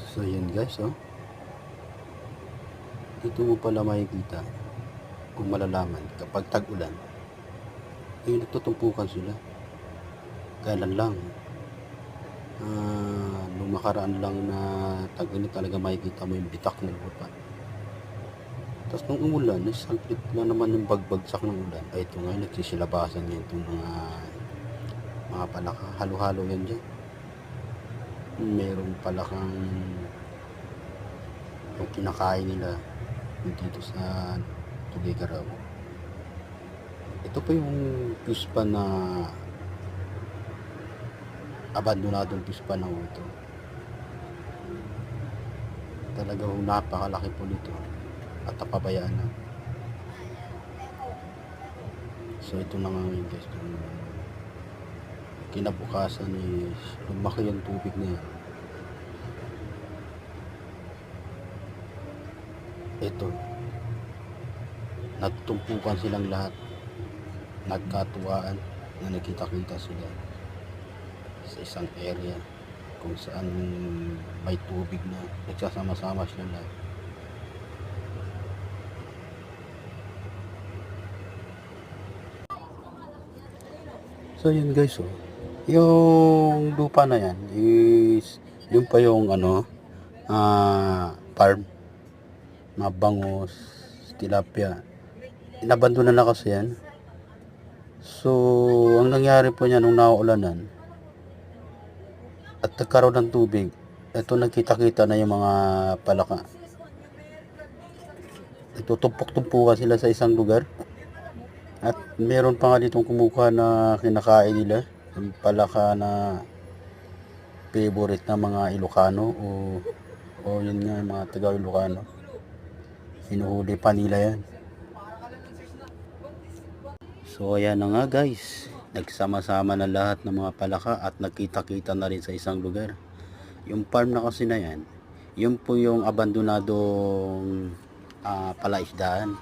So yun guys, oh. Dito mo pala makikita kung malalaman kapag tag-ulan ay nagtutumpukan sila. Kailan lang nung makaraan lang na tag-init talaga makikita mo yung bitak ng lupa. Tapos nung umulan, saglit lang naman yung bagbagsak ng ulan. Ay ito nga, nagsisilabasan yan itong mga palaka. Halo-halo yan dyan. Merong palakang yung kinakain nila dito sa Tuguegarao. Ito pa yung pispa na abandonadong pispa na ito. Talagang napakalaki po nito at napabayaan na. So ito na nga ngayon guys, kinabukasan is lumaki yung tubig na yan. Ito, nagtumpukan silang lahat, nagkatuwaan na nakita-kita sila sa isang area kung saan may tubig na nagsasama-sama sila lahat. So yun guys, oh. Yung lupa na yan is yung pa yung farm, mga bangus, tilapia. Inabandonan na kasi yan. So ang nangyari po niya nung nauulanan at nagkaroon ng tubig, ito nagkita-kita na yung mga palaka. Ito tumpok-tumpukan sila sa isang lugar. At meron pa nga ditong kumukuha na kinakain nila, yung palaka na favorite ng mga Ilocano o yun nga, mga taga Ilocano. Hinuhuli pa nila yan. So ayan na nga guys, nagsama-sama na lahat ng mga palaka at nagkita-kita na rin sa isang lugar. Yung farm na kasi na yan, yun po yung abandonadong palaisdaan.